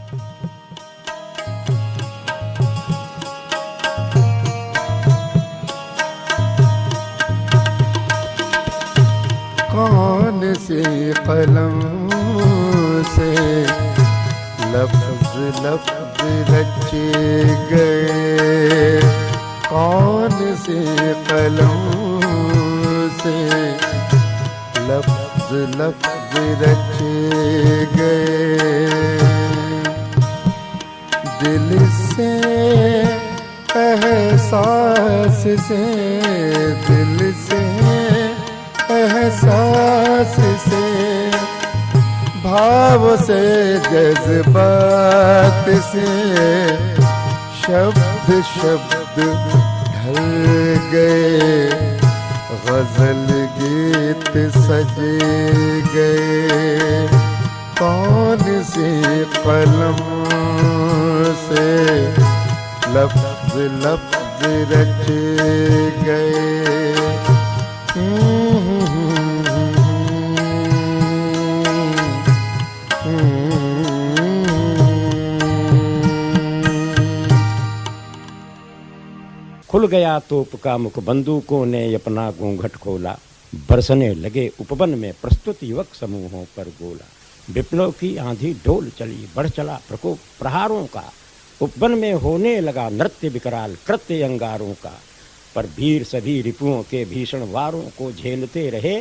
कौन सी कलम से लफ्ज लफ्ज रचे गए, कौन सी कलम से लफ्ज लफ्ज रचे गए। दिल से एहसास से, दिल से एहसास से, भाव से जज्बात से, शब्द शब्द ढल गए, गजल गीत सजे गए। कौन सी कलम से लफ्ज लफ्ज रचे गए। खुल गया तोप का मुख, बंदूकों ने अपना घूंघट खोला, बरसने लगे उपवन में प्रस्तुत युवक समूहों पर गोला। विप्लव की आंधी डोल चली, बढ़ चला प्रकोप प्रहारों का, उपवन में होने लगा नृत्य विकराल कृत्य अंगारों का। पर वीर सभी रिपुओं के भीषण वारों को झेलते रहे,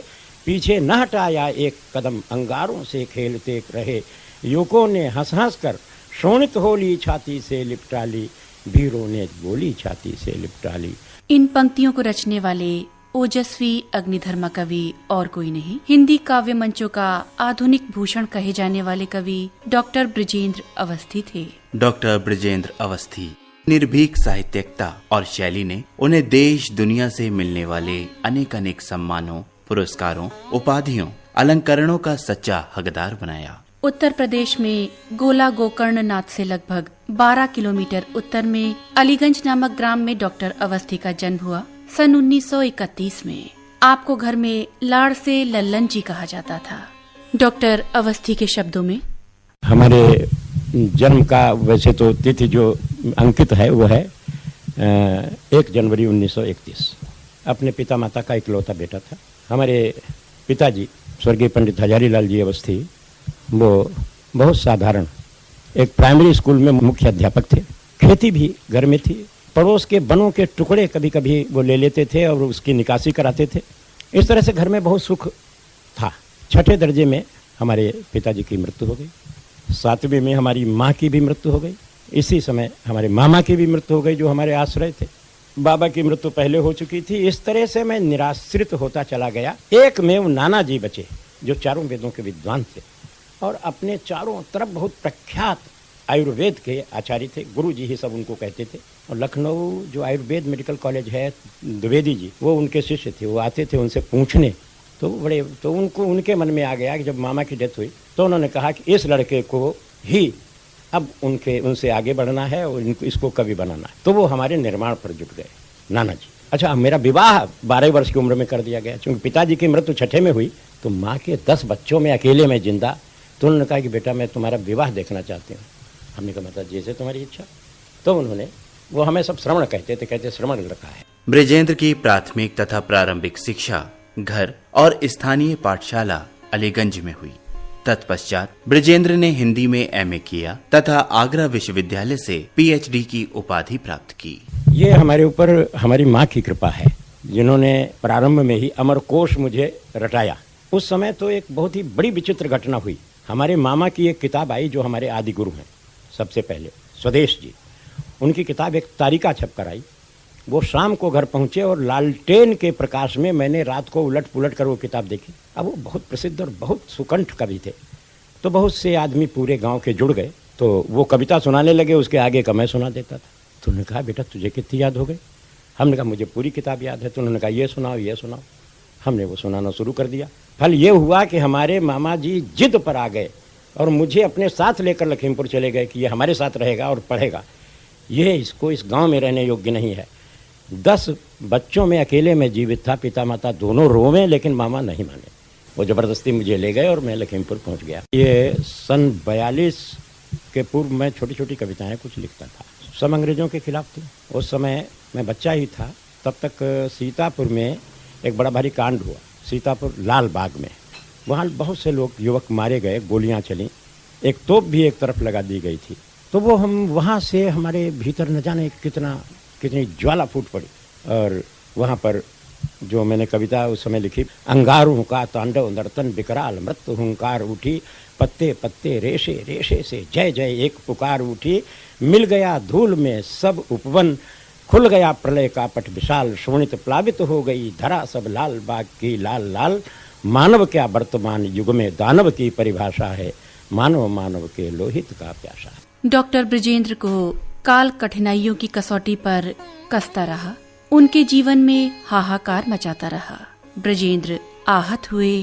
पीछे न हटाया एक कदम अंगारों से खेलते रहे। युवकों ने हंस हंस कर शोणित होली छाती से लिपटा ली, वीरों ने गोली छाती से लिपटा ली। इन पंक्तियों को रचने वाले ओजस्वी अग्निधर्मा कवि और कोई नहीं, हिंदी काव्य मंचों का आधुनिक भूषण कहे जाने वाले कवि डॉक्टर बृजेंद्र अवस्थी थे। डॉक्टर बृजेंद्र अवस्थी निर्भीक साहित्यिकता और शैली ने उन्हें देश दुनिया से मिलने वाले अनेक अनेक सम्मानों, पुरस्कारों, उपाधियों, अलंकरणों का सच्चा हकदार बनाया। उत्तर प्रदेश में गोला गोकर्ण नाथ से लगभग 12 किलोमीटर उत्तर में अलीगंज नामक ग्राम में डॉक्टर अवस्थी का जन्म हुआ सन 1931 में। आपको घर में लाड़ से लल्लन जी कहा जाता था। डॉक्टर अवस्थी के शब्दों में, हमारे जन्म का वैसे तो तिथि जो अंकित है वो है 1 जनवरी 1931। अपने पिता माता का इकलौता बेटा था। हमारे पिताजी स्वर्गीय पंडित हजारीलाल जी अवस्थी वो बहुत साधारण एक प्राइमरी स्कूल में मुख्य अध्यापक थे। खेती भी घर में थी। पड़ोस के बनों के टुकड़े कभी कभी वो ले लेते थे और उसकी निकासी कराते थे। इस तरह से घर में बहुत सुख था। 6ठे दर्जे में हमारे पिताजी की मृत्यु हो गई। 7वीं में हमारी माँ की भी मृत्यु हो गई। इसी समय हमारे मामा की भी मृत्यु हो गई जो हमारे आश्रय थे। बाबा की मृत्यु पहले हो चुकी थी। इस तरह से मैं निराश्रित होता चला गया। एक में वो नाना जी बचे जो चारों वेदों के विद्वान थे और अपने चारों तरफ बहुत प्रख्यात आयुर्वेद के आचार्य थे। गुरु जी ही सब उनको कहते थे। और लखनऊ जो आयुर्वेद मेडिकल कॉलेज है, द्विवेदी जी वो उनके शिष्य थे। वो आते थे उनसे पूछने, तो उनको उनके मन में आ गया कि जब मामा की डेथ हुई तो उन्होंने कहा कि इस लड़के को ही अब उनसे आगे बढ़ना है और इसको कवि बनाना है। तो वो हमारे निर्माण पर जुट गए नाना जी। अच्छा, मेरा विवाह 12 वर्ष की उम्र में कर दिया गया। क्योंकि पिताजी की मृत्यु 6ठे में हुई तो माँ के 10 बच्चों में अकेले में जिंदा। तो उन्होंने कहा कि बेटा मैं तुम्हारा विवाह देखना चाहती हूँ। हमने कहा मतलब जैसे तुम्हारी इच्छा। तो उन्होंने, वो हमें सब श्रवण कहते श्रवण लड़का है। बृजेंद्र की प्राथमिक तथा प्रारंभिक शिक्षा घर और स्थानीय पाठशाला अलीगंज में हुई। तत्पश्चात बृजेंद्र ने हिंदी में एमए किया तथा आगरा विश्वविद्यालय से पीएचडी की उपाधि प्राप्त की। ये हमारे ऊपर हमारी माँ की कृपा है जिन्होंने प्रारंभ में ही अमरकोश मुझे रटाया। उस समय तो एक बहुत ही बड़ी विचित्र घटना हुई। हमारे मामा की एक किताब आई जो हमारे आदि गुरु हैं सबसे पहले, स्वदेश जी। उनकी किताब एक तारिका छप कर आई। वो शाम को घर पहुँचे और लालटेन के प्रकाश में मैंने रात को उलट पुलट कर वो किताब देखी। अब वो बहुत प्रसिद्ध और बहुत सुकंठ कवि थे। तो बहुत से आदमी पूरे गांव के जुड़ गए। तो वो कविता सुनाने लगे, उसके आगे का मैं सुना देता था। तो उन्होंने कहा बेटा तुझे कितनी याद हो गई? हमने कहा मुझे पूरी किताब याद है। तो उन्होंने कहा ये सुनाओ ये सुनाओ। हमने वो सुनाना शुरू कर दिया। फल ये हुआ कि हमारे मामा जी जिद पर आ गए और मुझे अपने साथ लेकर लखीमपुर चले गए कि ये हमारे साथ रहेगा और पढ़ेगा। ये इसको इस गांव में रहने योग्य नहीं है। 10 बच्चों में अकेले में जीवित था। पिता माता दोनों रोवे लेकिन मामा नहीं माने। वो ज़बरदस्ती मुझे ले गए और मैं लखीमपुर पहुंच गया। ये सन 42 के पूर्व मैं छोटी छोटी कविताएं कुछ लिखता था। सब अंग्रेजों के खिलाफ थी। उस समय मैं बच्चा ही था। तब तक सीतापुर में एक बड़ा भारी कांड हुआ, सीतापुर लाल बाग में। वहाँ बहुत से लोग युवक मारे गए, गोलियां चली, एक तोप भी एक तरफ लगा दी गई थी। तो वो हम वहाँ से हमारे भीतर न जाने कितनी ज्वाला फूट पड़ी। और वहाँ पर जो मैंने कविता उस समय लिखी, अंगारों का तांडव नर्तन विकराल मृत्यु हुंकार उठी, पत्ते पत्ते रेशे रेशे से जय जय एक पुकार उठी, मिल गया धूल में सब उपवन, खुल गया प्रलय का पट विशाल, शोणित प्लावित हो गई धरा सब लाल बाग की लाल लाल, मानव क्या वर्तमान युग में दानव की परिभाषा है, मानव मानव के लोहित का प्यासा। डॉक्टर बृजेंद्र को काल कठिनाइयों की कसौटी पर कसता रहा, उनके जीवन में हाहाकार मचाता रहा। बृजेंद्र आहत हुए,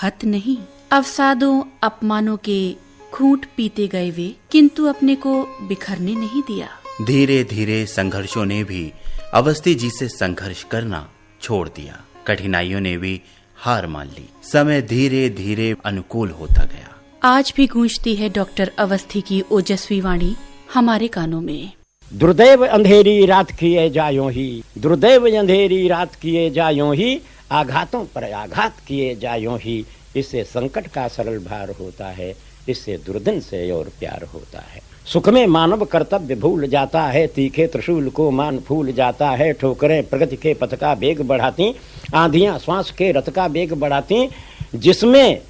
हत नहीं। अवसादों अपमानों के खूंट पीते गए वे, किंतु अपने को बिखरने नहीं दिया। धीरे धीरे संघर्षों ने भी अवस्थी जी से संघर्ष करना छोड़ दिया। कठिनाइयों ने भी हार मान ली। समय धीरे धीरे अनुकूल होता गया। आज भी गूंजती है डॉक्टर अवस्थी की ओजस्वी वाणी हमारे कानों में। दुर्दैव अंधेरी रात किए जायों ही, दुर्दैव अंधेरी रात किए जायों ही, आघातों पर आघात किए जायों ही, इससे संकट का सरल भार होता है, इससे दुर्दिन से और प्यार होता है। सुख में मानव कर्तव्य भूल जाता है, तीखे त्रिशूल को मान फूल जाता है, ठोकरें प्रगति के पथ का वेग बढ़ाती, आंधियां श्वास के रथ का वेग बढ़ाती, जिसमें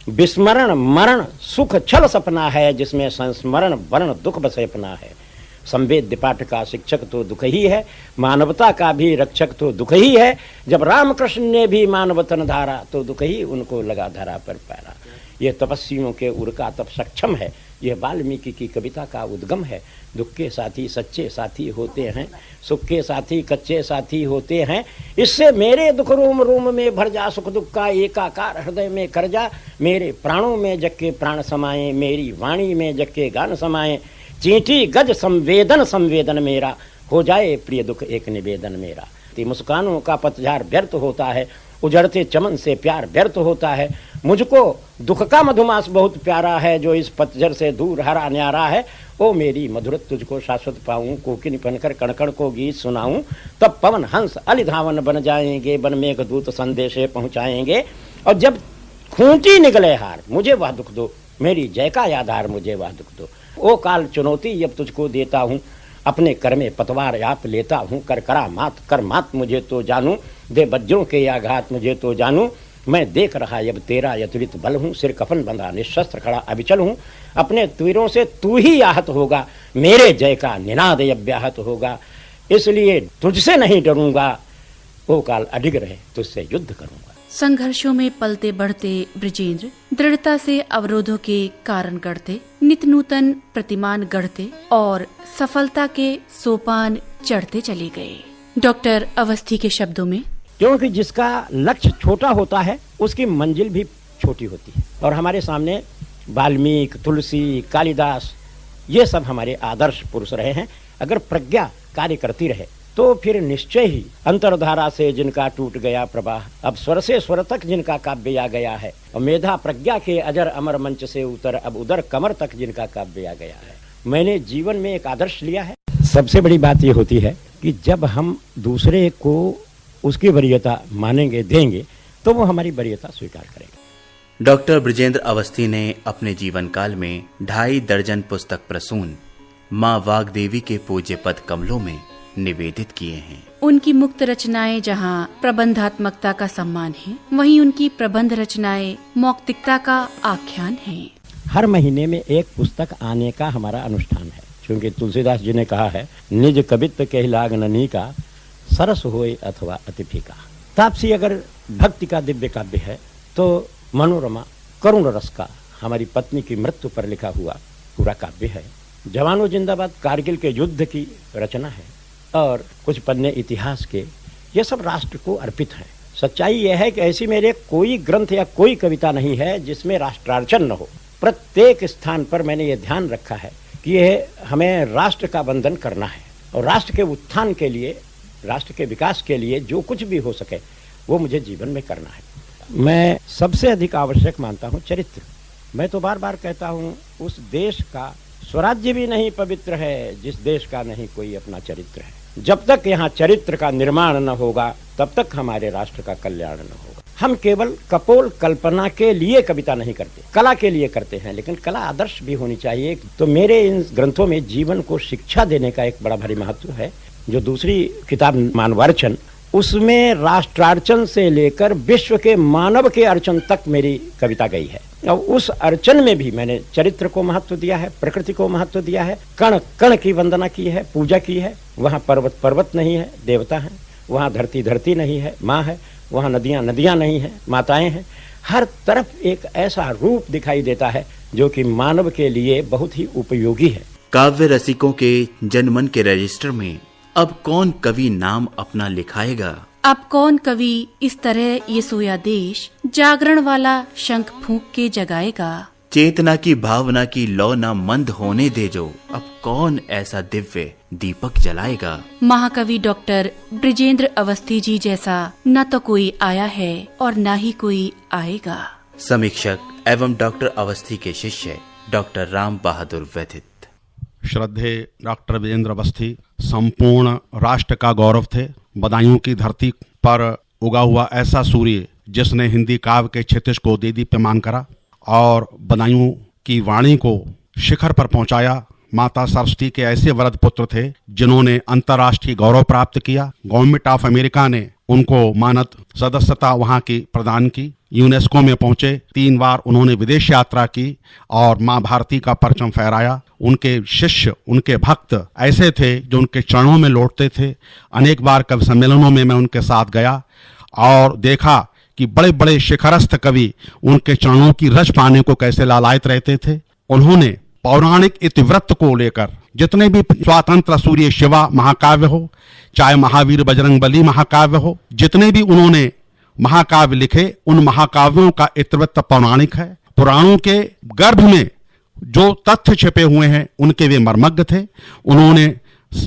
विस्मरण मरण सुख छल सपना है, जिसमें संस्मरण वर्ण दुख बसेपना है। संवेद्य पाठ का शिक्षक तो दुख ही है, मानवता का भी रक्षक तो दुख ही है। जब रामकृष्ण ने भी मानवतन धारा, तो दुख ही उनको लगा धरा पर पैरा। ये तपस्वियों के उर का तप सक्षम है, यह वाल्मीकि की कविता का उद्गम है। दुख के साथी सच्चे साथी होते हैं, सुख के साथी कच्चे साथी होते हैं। इससे मेरे दुख रोम रोम में भर जा, सुख दुख का एकाकार हृदय में कर जा। मेरे प्राणों में जग के प्राण समाए, मेरी वाणी में जग के गान समाए। चींटी गज संवेदन संवेदन मेरा, हो जाए प्रिय दुख एक निवेदन मेरा। मुस्कानों का पतझड़ व्यर्थ होता है, उजड़ते चमन से प्यार व्यर्थ होता है। मुझको दुख का मधुमास बहुत प्यारा है, जो इस पतझड़ से दूर हरा न्यारा है। ओ मेरी मधुरत तुझको शाश्वत पाऊं, कोकिन बनकर कणकण को गीत सुनाऊं। तब पवन हंस अलिधावन बन जाएंगे, बन मेघ दूत संदेशे पहुंचाएंगे। और जब खूंटी निकले हार, मुझे वह दुख दो, मेरी जय का आधार मुझे वह दुख दो। ओ काल चुनौती अब तुझको देता हूँ, अपने कर में पतवार आप लेता हूँ। कर मात मुझे तो जानू, दे बज्रों के आघात मुझे तो जानू। मैं देख रहा अब तेरा यतुरित बल हूँ, सिर कफन बंधा निशस्त्र खड़ा अविचल हूँ। अपने तीरों से तू ही आहत होगा, मेरे जय का निनाद अव्याहत होगा। इसलिए तुझसे नहीं डरूंगा, ओ काल अडिग रहे तुझसे युद्ध करूंगा। संघर्षों में पलते बढ़ते बृजेंद्र दृढ़ता से अवरोधों के कारण गढ़ते, नित नूतन प्रतिमान गढ़ते और सफलता के सोपान चढ़ते चले गए। डॉक्टर अवस्थी के शब्दों में, क्योंकि जिसका लक्ष्य छोटा होता है उसकी मंजिल भी छोटी होती है। और हमारे सामने वाल्मीकि, तुलसी, कालिदास, ये सब हमारे आदर्श पुरुष रहे हैं। अगर प्रज्ञा कार्य करती रहे तो फिर निश्चय ही अंतरधारा से जिनका टूट गया प्रवाह, अब स्वर से स्वर तक जिनका काव्य आ गया है, और मेधा प्रज्ञा के अजर अमर मंच से उतर अब उदर कमर तक जिनका काव्य आ गया है। मैंने जीवन में एक आदर्श लिया है। सबसे बड़ी बात ये होती है कि जब हम दूसरे को उसकी वरीयता मानेंगे, देंगे, तो वो हमारी वरीयता स्वीकार करेंगे। डॉक्टर बृजेंद्र अवस्थी ने अपने जीवन काल में 2.5 दर्जन पुस्तक प्रसून माँ वाग्देवी के पूज्य पद कमलों में निवेदित किए हैं। उनकी मुक्त रचनाएं जहां प्रबंधात्मकता का सम्मान है, वहीं उनकी प्रबंध रचनाएं मौक्तिकता का आख्यान है। हर महीने में एक पुस्तक आने का हमारा अनुष्ठान है, क्योंकि तुलसीदास जी ने कहा है, निज कवित्व के लाग ननी का, सरस होए अथवा अतिथि का। तापसी अगर भक्ति का दिव्य काव्य है तो मनोरमा करुण रस का हमारी पत्नी की मृत्यु पर लिखा हुआ पूरा काव्य है। जवानों जिंदाबाद कारगिल के युद्ध की रचना है, और कुछ पन्ने इतिहास के, ये सब राष्ट्र को अर्पित है। सच्चाई यह है कि ऐसी मेरे कोई ग्रंथ या कोई कविता नहीं है जिसमें राष्ट्रार्चन न हो। प्रत्येक स्थान पर मैंने ये ध्यान रखा है कि यह हमें राष्ट्र का बंधन करना है, और राष्ट्र के उत्थान के लिए, राष्ट्र के विकास के लिए जो कुछ भी हो सके वो मुझे जीवन में करना है। मैं सबसे अधिक आवश्यक मानता हूँ चरित्र। मैं तो बार बार कहता हूँ, उस देश का स्वराज्य भी नहीं पवित्र है जिस देश का नहीं कोई अपना चरित्र है। जब तक यहाँ चरित्र का निर्माण न होगा तब तक हमारे राष्ट्र का कल्याण न होगा। हम केवल कपोल कल्पना के लिए कविता नहीं करते, कला के लिए करते हैं, लेकिन कला आदर्श भी होनी चाहिए। तो मेरे इन ग्रंथों में जीवन को शिक्षा देने का एक बड़ा भारी महत्व है। जो दूसरी किताब मानवार्चन, उसमें राष्ट्रार्चन से लेकर विश्व के मानव के अर्चन तक मेरी कविता गई है। और उस अर्चन में भी मैंने चरित्र को महत्व दिया है, प्रकृति को महत्व दिया है, कण कण की वंदना की है, पूजा की है। वहाँ पर्वत पर्वत नहीं है, देवता हैं। वहाँ धरती धरती नहीं है, माँ है। वहाँ नदियाँ नदियाँ नहीं है, माताएं हैं। हर तरफ एक ऐसा रूप दिखाई देता है जो कि मानव के लिए बहुत ही उपयोगी है। काव्य रसिकों के जनमन के रजिस्टर में अब कौन कवि नाम अपना लिखाएगा? अब कौन कवि इस तरह ये सोया देश जागरण वाला शंख फूंक के जगाएगा। चेतना की भावना की लौ न मंद होने दे जो, अब कौन ऐसा दिव्य दीपक जलाएगा। महाकवि डॉक्टर बृजेंद्र अवस्थी जी जैसा न तो कोई आया है और न ही कोई आएगा। समीक्षक एवं डॉक्टर अवस्थी के शिष्य डॉक्टर राम बहादुर व्यथित। श्रद्धेय डॉक्टर बृजेंद्र अवस्थी संपूर्ण राष्ट्र का गौरव थे। बदायूं की धरती पर उगा हुआ ऐसा सूर्य जिसने हिंदी काव्य के क्षितिज को दीप्यमान करा और बदायूं की वाणी को शिखर पर पहुंचाया। माता सरस्वती के ऐसे वरद पुत्र थे जिन्होंने अंतर्राष्ट्रीय गौरव प्राप्त किया। गवर्नमेंट ऑफ अमेरिका ने उनको मानद सदस्यता वहां की प्रदान की। यूनेस्को में पहुंचे। 3 बार उन्होंने विदेश यात्रा की और माँ भारती का परचम फहराया। उनके शिष्य, उनके भक्त ऐसे थे जो उनके चरणों में लौटते थे। अनेक बार कवि सम्मेलनों में मैं उनके साथ गया और देखा कि बड़े बड़े शिखरस्थ कवि उनके चरणों की रज पाने को कैसे लालायित रहते थे। उन्होंने पौराणिक इतिवृत्त को लेकर जितने भी स्वातंत्र सूर्य शिवा महाकाव्य हो, चाहे महावीर बजरंगबली महाकाव्य हो, जितने भी उन्होंने महाकाव्य लिखे, उन महाकाव्यों का इतिवृत्त पौराणिक है। पुराणों के गर्भ में जो तथ्य छिपे हुए हैं उनके वे मर्मज्ञ थे। उन्होंने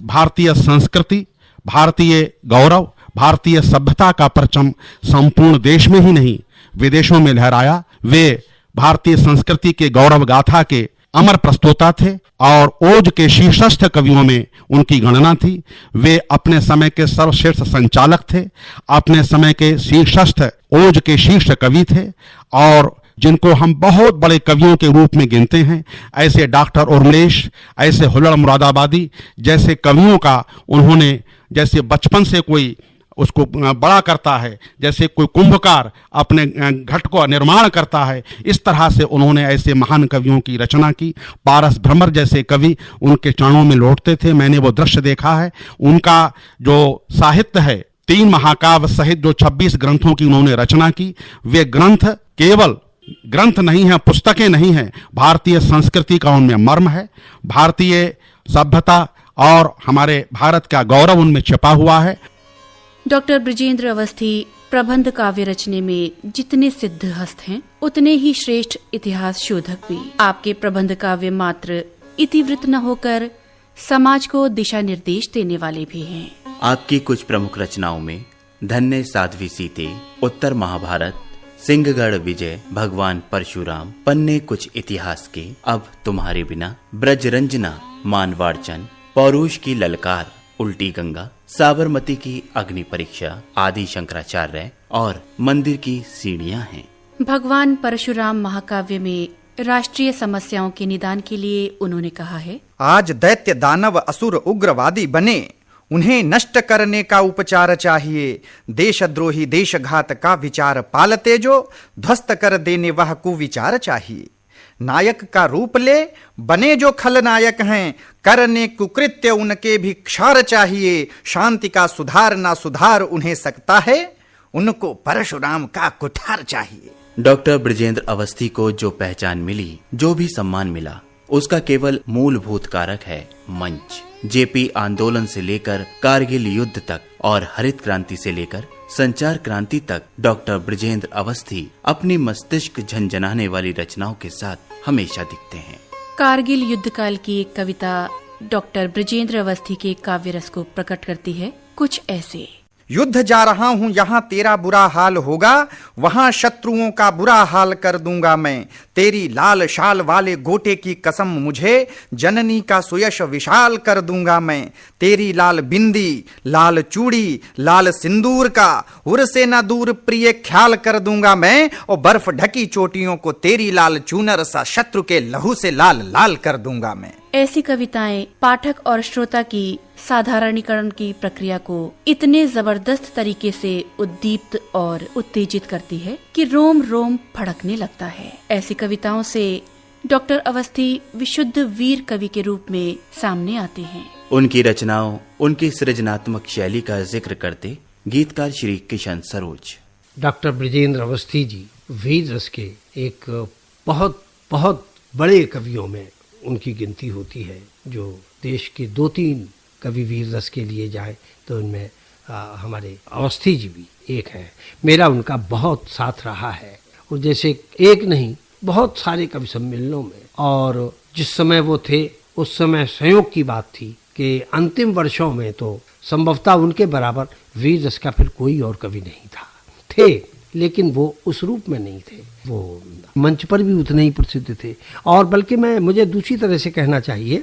भारतीय संस्कृति, भारतीय गौरव, भारतीय सभ्यता का परचम संपूर्ण देश में ही नहीं विदेशों में लहराया। वे भारतीय संस्कृति के गौरव गाथा के अमर प्रस्तोता थे और ओज के शीर्षस्थ कवियों में उनकी गणना थी। वे अपने समय के सर्वश्रेष्ठ संचालक थे, अपने समय के शीर्षस्थ ओज के शीर्ष कवि थे और जिनको हम बहुत बड़े कवियों के रूप में गिनते हैं। ऐसे डॉक्टर उर्मलेश, ऐसे हुल्लड़ मुरादाबादी जैसे कवियों का उन्होंने, जैसे बचपन से कोई उसको बड़ा करता है, जैसे कोई कुंभकार अपने घट को निर्माण करता है, इस तरह से उन्होंने ऐसे महान कवियों की रचना की। पारस भ्रमर जैसे कवि उनके चरणों में लौटते थे। मैंने वो दृश्य देखा है। उनका जो साहित्य है, 3 महाकाव्य सहित जो 26 ग्रंथों की उन्होंने रचना की, वे ग्रंथ केवल ग्रंथ नहीं है, पुस्तकें नहीं है, भारतीय संस्कृति का उनमें मर्म है। भारतीय सभ्यता और हमारे भारत का गौरव उनमें छिपा हुआ है। डॉक्टर बृजेंद्र अवस्थी प्रबंध काव्य रचने में जितने सिद्ध हस्त हैं, उतने ही श्रेष्ठ इतिहास शोधक भी। आपके प्रबंध काव्य मात्र इतिवृत्त न होकर समाज को दिशा निर्देश देने वाले भी हैं। आपकी कुछ प्रमुख रचनाओं में धन्य साध्वी सीते, उत्तर महाभारत, सिंहगढ़ विजय, भगवान परशुराम, पन्ने कुछ इतिहास के, अब तुम्हारे बिना, ब्रजरंजना, मानवार्चन, पौरुष की ललकार, उल्टी गंगा, साबरमती की अग्नि परीक्षा, आदि शंकराचार्य और मंदिर की सीढ़ियां हैं। भगवान परशुराम महाकाव्य में राष्ट्रीय समस्याओं के निदान के लिए उन्होंने कहा है, आज दैत्य दानव असुर उग्रवादी बने, उन्हें नष्ट करने का उपचार चाहिए। देशद्रोही देशघात का विचार पालते जो, ध्वस्त कर देने वह कुविचार चाहिए। नायक का रूप ले बने जो खलनायक हैं, करने कुकृत्य उनके भी क्षार चाहिए। शांति का सुधार ना सुधार उन्हें सकता है, उनको परशुराम का कुठार चाहिए। डॉक्टर बृजेंद्र अवस्थी को जो पहचान मिली, जो भी सम्मान मिला, उसका केवल मूलभूत कारक है मंच। जेपी आंदोलन से लेकर कारगिल युद्ध तक और हरित क्रांति से लेकर संचार क्रांति तक डॉक्टर बृजेंद्र अवस्थी अपनी मस्तिष्क झंझनाने वाली रचनाओं के साथ हमेशा दिखते हैं। कारगिल युद्ध काल की एक कविता डॉक्टर बृजेंद्र अवस्थी के काव्य रस को प्रकट करती है, कुछ ऐसे। युद्ध जा रहा हूं यहां तेरा बुरा हाल होगा, वहां शत्रुओं का बुरा हाल कर दूंगा मैं। तेरी लाल शाल वाले गोटे की कसम मुझे, जननी का सुयश विशाल कर दूंगा मैं। तेरी लाल बिंदी, लाल चूड़ी, लाल सिंदूर का उर से न दूर प्रिय ख्याल कर दूंगा मैं। और बर्फ ढकी चोटियों को तेरी लाल चूनर सा शत्रु के लहू से लाल लाल कर दूंगा मैं। ऐसी कविताएं पाठक और श्रोता की साधारणीकरण की प्रक्रिया को इतने जबरदस्त तरीके से उद्दीप्त और उत्तेजित करती है कि रोम रोम फड़कने लगता है। ऐसी कविताओं से डॉक्टर अवस्थी विशुद्ध वीर कवि के रूप में सामने आते हैं। उनकी रचनाओं, उनकी सृजनात्मक शैली का जिक्र करते गीतकार श्री किशन सरोज। डॉक्टर ब्रजेंद्र अवस्थी जी वीर रस के एक बहुत बहुत बड़े कवियों में उनकी गिनती होती है। जो देश के 2-3 कवि वीर रस के लिए जाए तो उनमें हमारे अवस्थी जी भी एक हैं। मेरा उनका बहुत साथ रहा है और जैसे एक नहीं बहुत सारे कवि सम्मेलनों में, और जिस समय वो थे उस समय संयोग की बात थी कि अंतिम वर्षों में तो संभवतः उनके बराबर वीर रस का फिर कोई और कवि नहीं था। थे लेकिन वो उस रूप में नहीं थे, वो मंच पर भी उतने ही प्रसिद्ध थे। और बल्कि मुझे दूसरी तरह से कहना चाहिए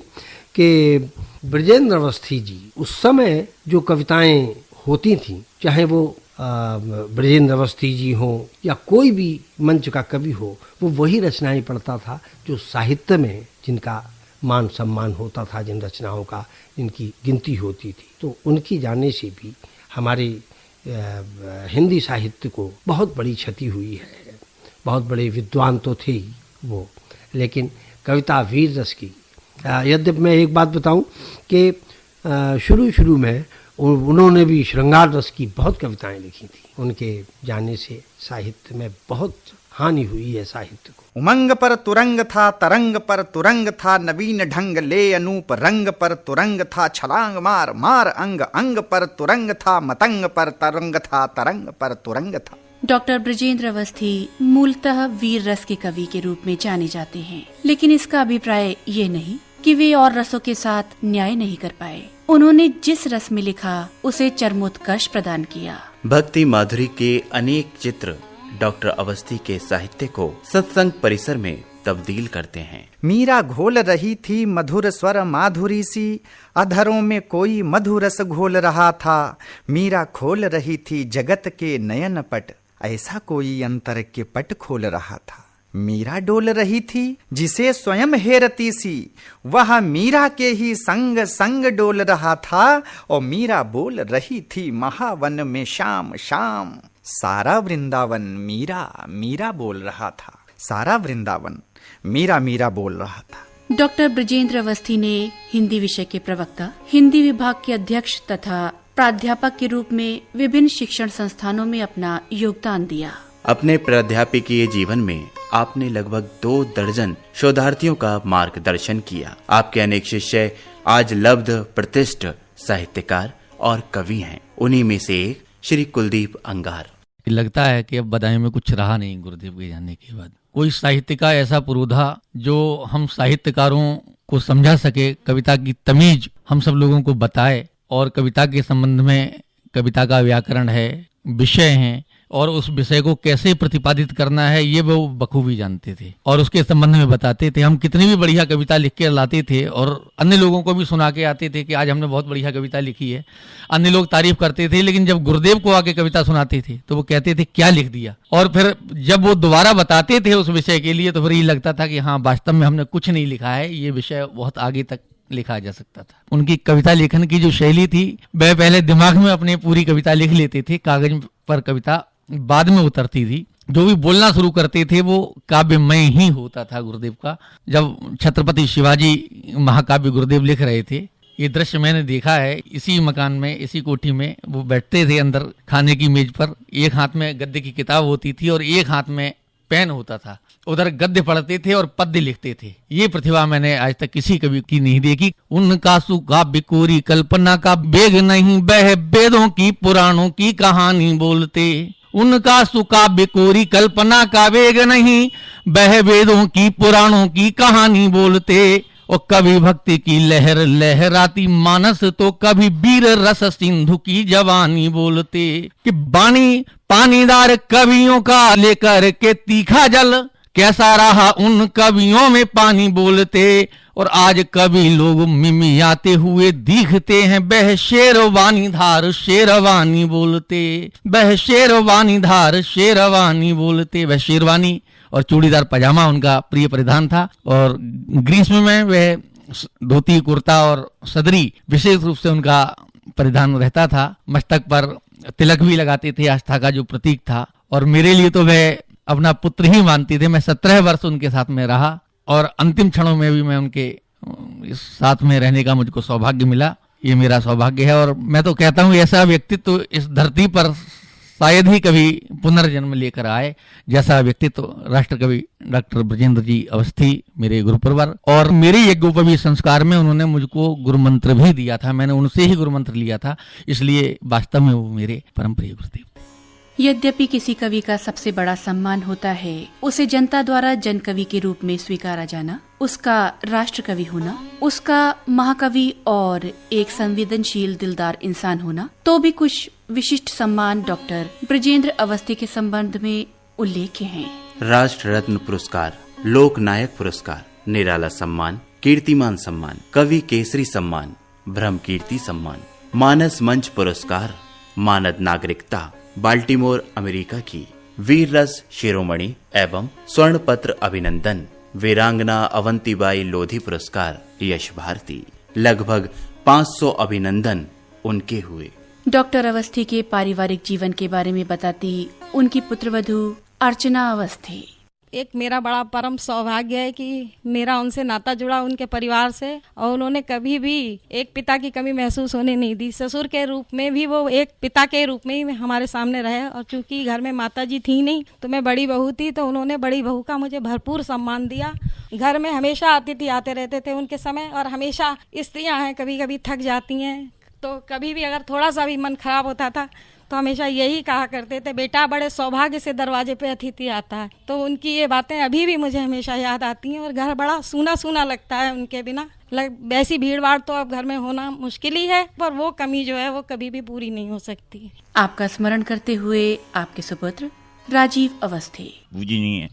कि ब्रजेंद्र अवस्थी जी उस समय जो कविताएं होती थीं, चाहे वो ब्रजेंद्र अवस्थी जी हों या कोई भी मंच का कवि हो, वो वही रचनाएं पढ़ता था जो साहित्य में जिनका मान सम्मान होता था, जिन रचनाओं का जिनकी गिनती होती थी। तो उनकी जाने से भी हमारे हिंदी साहित्य को बहुत बड़ी क्षति हुई है। बहुत बड़े विद्वान तो थे ही वो, लेकिन कविता वीर रस की, यद्यपि मैं एक बात बताऊं कि शुरू में उन्होंने भी श्रृंगार रस की बहुत कविताएं लिखी थी। उनके जाने से साहित्य में बहुत हानि हुई है साहित्य को। उमंग पर तुरंग था, तरंग पर तुरंग था, नवीन ढंग ले अनूप रंग पर तुरंग था, छलांग मार मार अंग अंग पर तुरंग था, मतंग पर तरंग था, तरंग पर तुरंग था। डॉक्टर ब्रजेंद्र अवस्थी मूलतः वीर रस के कवि के रूप में जाने जाते हैं, लेकिन इसका अभिप्राय ये नहीं कि वे और रसों के साथ न्याय नहीं कर पाए। उन्होंने जिस रस में लिखा उसे चरमोत्कर्ष प्रदान किया। भक्ति माधुरी के अनेक चित्र डॉक्टर अवस्थी के साहित्य को सत्संग परिसर में तब्दील करते हैं। मीरा घोल रही थी मधुर स्वर माधुरी सी, अधरों में कोई मधुरस घोल रहा था। मीरा खोल रही थी जगत के नयन पट, ऐसा कोई अंतर के पट खोल रहा था। मीरा डोल रही थी जिसे स्वयं हेरती सी, वह मीरा के ही संग संग डोल रहा था। और मीरा बोल रही थी महावन में शाम शाम, सारा वृंदावन मीरा मीरा बोल रहा था। सारा वृंदावन मीरा मीरा बोल रहा था। डॉक्टर ब्रजेंद्र अवस्थी ने हिंदी विषय के प्रवक्ता, हिंदी विभाग के अध्यक्ष तथा प्राध्यापक के रूप में विभिन्न शिक्षण संस्थानों में अपना योगदान दिया। अपने प्राध्यापकीय जीवन में आपने लगभग 2 दर्जन शोधार्थियों का मार्गदर्शन किया। आपके अनेक शिष्य आज लब्ध प्रतिष्ठित साहित्यकार और कवि हैं। उन्हीं में से एक श्री कुलदीप अंगार। लगता है कि अब बदायूं में कुछ रहा नहीं गुरुदेव के जाने के बाद। कोई साहित्य का ऐसा पुरोधा जो हम साहित्यकारों को समझा सके, कविता की तमीज हम सब लोगों को बताए, और कविता के संबंध में कविता का व्याकरण है, विषय हैं, और उस विषय को कैसे प्रतिपादित करना है ये वो बखूबी जानते थे और उसके संबंध में बताते थे। हम कितनी भी बढ़िया कविता लिख के लाते थे और अन्य लोगों को भी सुना के आते थे कि आज हमने बहुत बढ़िया कविता लिखी है। अन्य लोग तारीफ करते थे, लेकिन जब गुरुदेव को आके कविता सुनाते थे तो वो कहते थे क्या लिख दिया। और फिर जब वो दोबारा बताते थे उस विषय के लिए तो फिर ये लगता था कि हाँ, वास्तव में हमने कुछ नहीं लिखा है, ये विषय बहुत आगे तक लिखा जा सकता था। उनकी कविता लेखन की जो शैली थी, वह पहले दिमाग में अपने पूरी कविता लिख लेते थे, कागज पर कविता बाद में उतरती थी। जो भी बोलना शुरू करते थे वो काव्यमय ही होता था गुरुदेव का। जब छत्रपति शिवाजी महाकाव्य गुरुदेव लिख रहे थे, ये दृश्य मैंने देखा है। इसी मकान में, इसी कोठी में वो बैठते थे अंदर खाने की मेज पर, एक हाथ में गद्य की किताब होती थी और एक हाथ में पेन होता था। उधर गद्य पढ़ते थे और पद्य लिखते थे। ये प्रतिभा मैंने आज तक किसी कवि की नहीं देखी। उनका सुकाव्य कोरी कल्पना का बेग नहीं, बह वेदों की पुराणों की कहानी बोलते। उनका सुकाव्य कोरी कल्पना का वेग नहीं, बह वेदों की पुराणों की कहानी बोलते। और कभी भक्ति की लहर लहराती मानस तो कभी वीर रस सिंधु की जवानी बोलते कि बानी पानीदार कवियों का लेकर के तीखा जल कैसा रहा उन कवियों में पानी बोलते। और आज कभी लोग मिमियाते हुए दिखते हैं बह शेरवानी धार शेरवानी बोलते, बह शेरवानी धार शेरवानी बोलते। वह शेरवानी और चूड़ीदार पजामा उनका प्रिय परिधान था और ग्रीष्म में वह धोती कुर्ता और सदरी विशेष रूप से उनका परिधान रहता था। मस्तक पर तिलक भी लगाते थे, आस्था का जो प्रतीक था। और मेरे लिए तो वह अपना पुत्र ही मानती थे। मैं 17 वर्ष उनके साथ में रहा और अंतिम क्षणों में भी मैं उनके साथ में रहने का मुझको सौभाग्य मिला। ये मेरा सौभाग्य है और मैं तो कहता हूँ ऐसा व्यक्तित्व इस धरती पर शायद ही कभी पुनर्जन्म लेकर आए जैसा व्यक्तित्व राष्ट्र कवि डॉक्टर ब्रजेंद्र जी अवस्थी मेरे गुरुप्रवर। और मेरे यज्ञोपवी संस्कार में उन्होंने मुझको गुरु मंत्र भी दिया था, मैंने उनसे ही गुरु मंत्र लिया था, इसलिए वास्तव में वो मेरे परम प्रिय गुरुदेव। यद्यपि किसी कवि का सबसे बड़ा सम्मान होता है उसे जनता द्वारा जन कवि के रूप में स्वीकारा जाना, उसका राष्ट्र कवि होना, उसका महाकवि और एक संवेदनशील दिलदार इंसान होना, तो भी कुछ विशिष्ट सम्मान डॉक्टर ब्रजेंद्र अवस्थी के संबंध में उल्लेख्य हैं। राष्ट्र रत्न पुरस्कार, लोक नायक पुरस्कार, निराला सम्मान, कीर्तिमान सम्मान, कवि केसरी सम्मान, ब्रह्म कीर्ति सम्मान, मानस मंच पुरस्कार, मानद नागरिकता, बाल्टीमोर अमेरिका की, वीर रस शिरोमणि एवं स्वर्ण पत्र अभिनंदन, वीरांगना अवंतीबाई लोधी पुरस्कार, यश भारती। लगभग 500 अभिनंदन उनके हुए। डॉक्टर अवस्थी के पारिवारिक जीवन के बारे में बताती उनकी पुत्रवधू अर्चना अवस्थी। एक मेरा बड़ा परम सौभाग्य है कि मेरा उनसे नाता जुड़ा उनके परिवार से, और उन्होंने कभी भी एक पिता की कमी महसूस होने नहीं दी। ससुर के रूप में भी वो एक पिता के रूप में ही हमारे सामने रहे। और चूंकि घर में माता जी थी नहीं तो मैं बड़ी बहू थी, तो उन्होंने बड़ी बहू का मुझे भरपूर सम्मान दिया। घर में हमेशा अतिथि आते रहते थे उनके समय, और हमेशा स्त्रियाँ हैं कभी कभी थक जाती हैं, तो कभी भी अगर थोड़ा सा भी मन खराब होता था तो हमेशा यही कहा करते थे, बेटा बड़े सौभाग्य से दरवाजे पे अतिथि आता है। तो उनकी ये बातें अभी भी मुझे हमेशा याद आती हैं और घर बड़ा सूना सूना लगता है उनके बिना। वैसी भीड़ भाड़ तो अब घर में होना मुश्किल ही है, पर वो कमी जो है वो कभी भी पूरी नहीं हो सकती। आपका स्मरण करते हुए आपके सुपुत्र राजीव अवस्थी। पूजनीय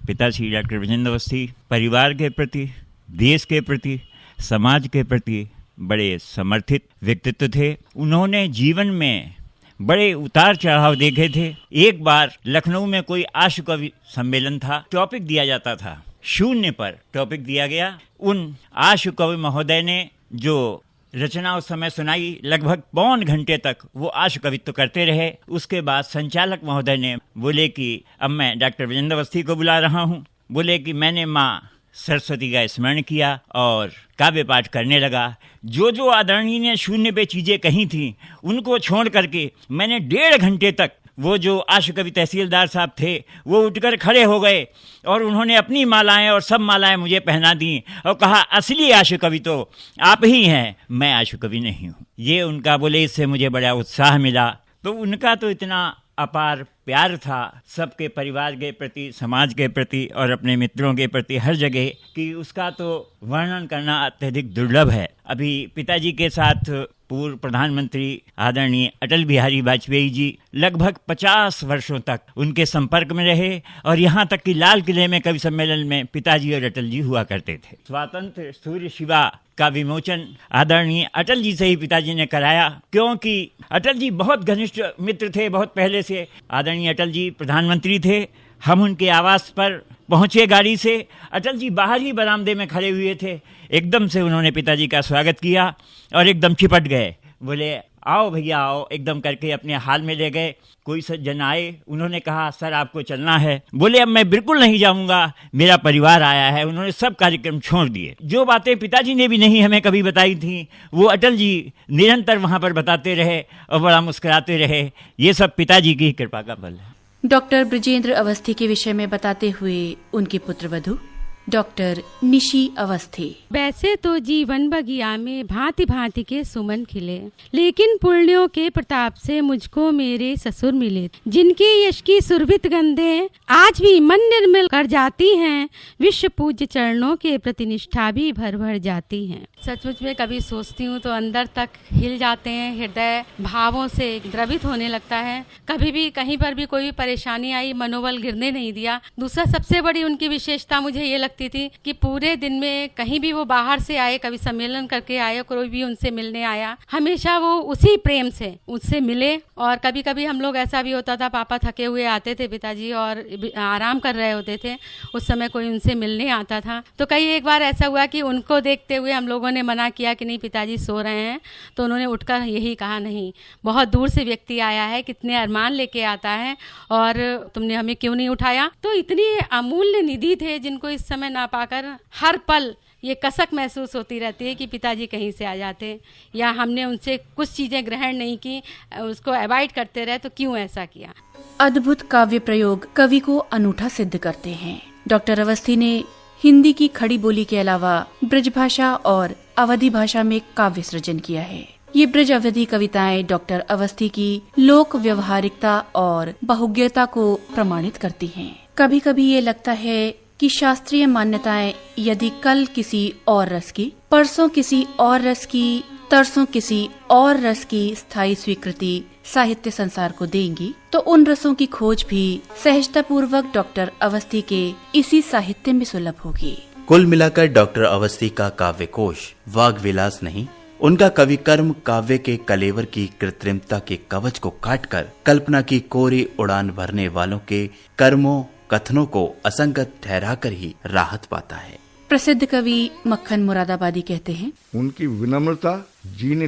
पिताश्री डॉक्टर ब्रजेंद्र अवस्थी परिवार के प्रति, देश के प्रति, समाज के प्रति बड़े समर्थित व्यक्तित्व थे। उन्होंने जीवन में बड़े उतार चढ़ाव देखे थे। एक बार लखनऊ में कोई आशु कवि सम्मेलन था, टॉपिक दिया जाता था, शून्य पर टॉपिक दिया गया। उन आशु कवि महोदय ने जो रचना उस समय सुनाई, लगभग पौन घंटे तक वो आशु कवित्व करते रहे। उसके बाद संचालक महोदय ने बोले कि अब मैं डॉक्टर ब्रजेंद्र अवस्थी को बुला रहा हूँ। बोले कि मैंने माँ सरस्वती का स्मरण किया और काव्य पाठ करने लगा। जो जो आदरणीय ने शून्य पे चीजें कही थी उनको छोड़ करके मैंने 1.5 घंटे तक, वो जो आशु कवि तहसीलदार साहब थे वो उठकर खड़े हो गए और उन्होंने अपनी मालाएं और सब मालाएं मुझे पहना दी और कहा, असली आशु कवि तो आप ही हैं, मैं आशु कवि नहीं हूँ। ये उनका बोले, इससे मुझे बड़ा उत्साह मिला। तो उनका तो इतना अपार प्यार था सबके परिवार के प्रति, समाज के प्रति और अपने मित्रों के प्रति हर जगह, कि उसका तो वर्णन करना अत्यधिक दुर्लभ है। अभी पिताजी के साथ पूर्व प्रधानमंत्री आदरणीय अटल बिहारी वाजपेयी जी लगभग 50 वर्षों तक उनके संपर्क में रहे और यहाँ तक कि लाल किले में कवि सम्मेलन में पिताजी और अटल जी हुआ करते थे। स्वातंत्र सूर्य शिवा का विमोचन आदरणीय अटल जी से ही पिताजी ने कराया, क्योंकि अटल जी बहुत घनिष्ठ मित्र थे बहुत पहले से। आदरणीय अटल जी प्रधानमंत्री थे, हम उनके आवास पर पहुंचे गाड़ी से, अटल जी बाहर ही बरामदे में खड़े हुए थे। एकदम से उन्होंने पिताजी का स्वागत किया और एकदम चिपट गए, बोले आओ भैया आओ, एकदम करके अपने हाल में ले गए। कोई सज्जन आए, उन्होंने कहा सर आपको चलना है। बोले अब मैं बिल्कुल नहीं जाऊंगा, मेरा परिवार आया है। उन्होंने सब कार्यक्रम छोड़ दिए। जो बातें पिताजी ने भी नहीं हमें कभी बताई थी वो अटल जी निरंतर वहां पर बताते रहे और बड़ा मुस्कुराते रहे। ये सब पिताजी की कृपा का फल है। डॉक्टर ब्रजेंद्र अवस्थी के विषय में बताते हुए उनकी पुत्रवधू डॉक्टर निशी अवस्थी। वैसे तो जीवन बगिया में भांति भांति के सुमन खिले, लेकिन पुण्यों के प्रताप से मुझको मेरे ससुर मिले, जिनकी यश की सुरभित गंधे आज भी मन निर्मल कर जाती हैं। विश्व पूज्य चरणों के प्रति निष्ठा भी भर भर जाती हैं। सचमुच में कभी सोचती हूँ तो अंदर तक हिल जाते हैं, हृदय भावों से द्रवित होने लगता है। कभी भी कहीं पर भी कोई भी परेशानी आई, मनोबल गिरने नहीं दिया। दूसरा सबसे बड़ी उनकी विशेषता मुझे ये लगती थी कि पूरे दिन में कहीं भी वो बाहर से आए, कभी सम्मेलन करके आए, कोई भी उनसे मिलने आया, हमेशा वो उसी प्रेम से उससे मिले। और कभी कभी हम लोग ऐसा भी होता था, पापा थके हुए आते थे पिताजी और आराम कर रहे होते थे, उस समय कोई उनसे मिलने आता था तो कई एक बार ऐसा हुआ कि उनको देखते हुए हम लोगों ने मना किया कि नहीं पिताजी सो रहे हैं, तो उन्होंने उठकर यही कहा, नहीं बहुत दूर से व्यक्ति आया है, कितने अरमान लेके आता है और तुमने हमें क्यों नहीं उठाया। तो इतनी अमूल्य निधि थे जिनको इस समय ना पाकर हर पल ये कसक महसूस होती रहती है कि पिताजी कहीं से आ जाते या हमने उनसे कुछ चीजें ग्रहण नहीं की, उसको अवॉइड करते रहे, तो क्यों ऐसा किया। अद्भुत काव्य प्रयोग कवि को अनूठा सिद्ध करते हैं। डॉक्टर अवस्थी ने हिंदी की खड़ी बोली के अलावा ब्रज भाषा और अवधी भाषा में काव्य सृजन किया है। ये ब्रज अवधी कविताएं डॉक्टर अवस्थी की लोक व्यवहारिकता और बहुज्ञता को प्रमाणित करती हैं। कभी कभी ये लगता है कि शास्त्रीय मान्यताएं यदि कल किसी और रस की, परसों किसी और रस की, तरसों किसी और रस की स्थायी स्वीकृति साहित्य संसार को देंगी, तो उन रसों की खोज भी सहजता पूर्वक डॉक्टर अवस्थी के इसी साहित्य में सुलभ होगी। कुल मिलाकर डॉक्टर अवस्थी का काव्य कोश वाग विलास नहीं, उनका कवि कर्म काव्य के कलेवर की कृत्रिमता के कवच को काटकर कल्पना की कोरी उड़ान भरने वालों के कर्मों कथनों को असंगत ठहराकर ही राहत पाता है। प्रसिद्ध कवि मक्खन मुरादाबादी कहते हैं, उनकी विनम्रता जीने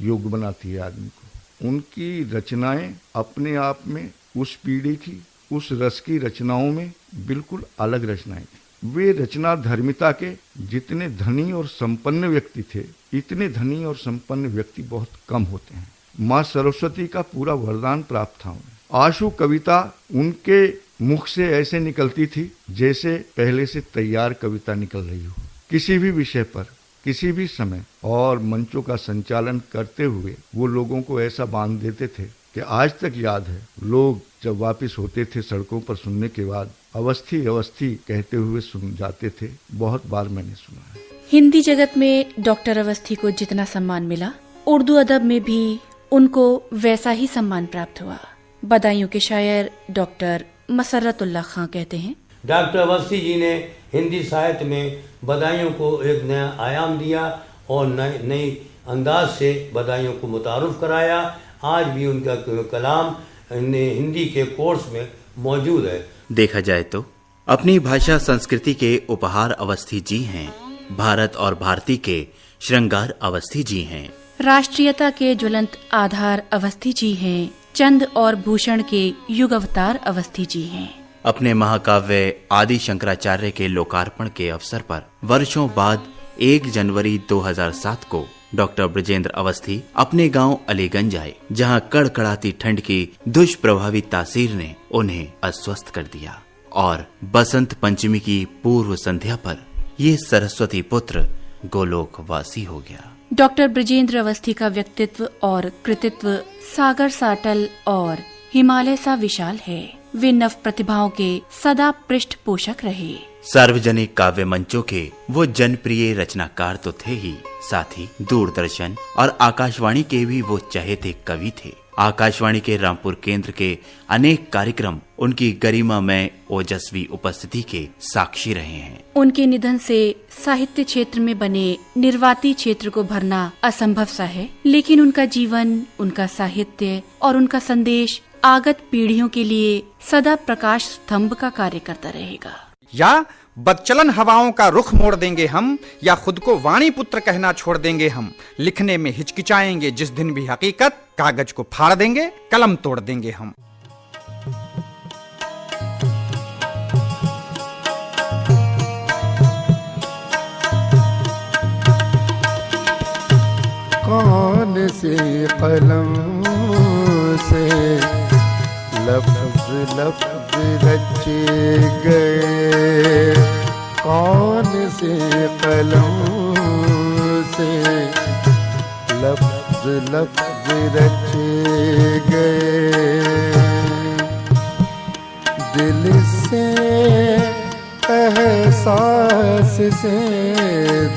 योग्य बनाती है आदमी को। उनकी रचनाएं अपने आप में उस पीढ़ी की, उस रस की रचनाओं में बिल्कुल अलग रचनाएं थी। वे रचना धर्मिता के जितने धनी और संपन्न व्यक्ति थे, इतने धनी और संपन्न व्यक्ति बहुत कम होते हैं। माँ सरस्वती का पूरा वरदान प्राप्त था उन्हें। आशु कविता उनके मुख से ऐसे निकलती थी जैसे पहले से तैयार कविता निकल रही हो, किसी भी विषय पर, किसी भी समय। और मंचों का संचालन करते हुए वो लोगों को ऐसा बांध देते थे कि आज तक याद है, लोग जब वापस होते थे सड़कों पर सुनने के बाद, अवस्थी अवस्थी कहते हुए सुन जाते थे। बहुत बार मैंने सुना है। हिंदी जगत में डॉक्टर अवस्थी को जितना सम्मान मिला, उर्दू अदब में भी उनको वैसा ही सम्मान प्राप्त हुआ। बदायूं के शायर डॉक्टर मसर्रतुल्लाह खां कहते हैं, डॉक्टर अवस्थी जी ने हिंदी साहित्य में बदायूं को एक नया आयाम दिया और नई अंदाज से बदायूं को मुतारुफ कराया। आज भी उनका कलाम हिंदी के कोर्स में मौजूद है। देखा जाए तो अपनी भाषा संस्कृति के उपहार अवस्थी जी हैं, भारत और भारती के श्रृंगार अवस्थी जी हैं, राष्ट्रीयता के ज्वलंत आधार अवस्थी जी हैं, चंद और भूषण के युग अवतार अवस्थी जी हैं। अपने महाकाव्य आदि शंकराचार्य के लोकार्पण के अवसर पर वर्षों बाद 1 जनवरी 2007 को डॉक्टर ब्रजेंद्र अवस्थी अपने गांव अलीगंज आए, जहां कड़कड़ाती ठंड की दुष्प्रभावी तासीर ने उन्हें अस्वस्थ कर दिया और बसंत पंचमी की पूर्व संध्या पर ये सरस्वती पुत्र गोलोकवासी हो गया। डॉक्टर ब्रजेंद्र अवस्थी का व्यक्तित्व और कृतित्व सागर सा अटल और हिमालय सा विशाल है। वे नव प्रतिभाओं के सदा पृष्ठ पोषक रहे। सार्वजनिक काव्य मंचों के वो जनप्रिय रचनाकार तो थे ही, साथ ही दूरदर्शन और आकाशवाणी के भी वो चहेते कवि थे। आकाशवाणी के रामपुर केंद्र के अनेक कार्यक्रम उनकी गरिमामय ओजस्वी उपस्थिति के साक्षी रहे हैं। उनके निधन से साहित्य क्षेत्र में बने निर्वाती क्षेत्र को भरना असंभव सा है, लेकिन उनका जीवन, उनका साहित्य और उनका संदेश आगत पीढ़ियों के लिए सदा प्रकाश स्तंभ का कार्य करता रहेगा। या बदचलन हवाओं का रुख मोड़ देंगे हम, या खुद को वाणी पुत्र कहना छोड़ देंगे हम। लिखने में हिचकिचाएंगे जिस दिन भी हकीकत, कागज को फाड़ देंगे, कलम तोड़ देंगे हम। कौन से कलम से लफ्ज लफ्ज रचे गए, कौन से कलम से लफ्ज लफ्ज रचे गए। दिल से एहसास से,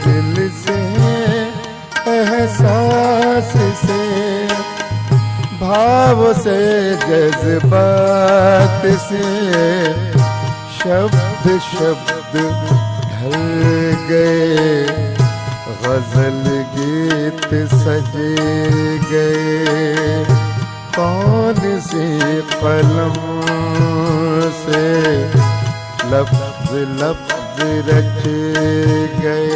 दिल से एहसास से, भाव से जज्बात से, शब्द शब्द ढल गए, गजल गीत सजे गए। कौन सी कलम से लफ्ज लफ्ज रचे गए।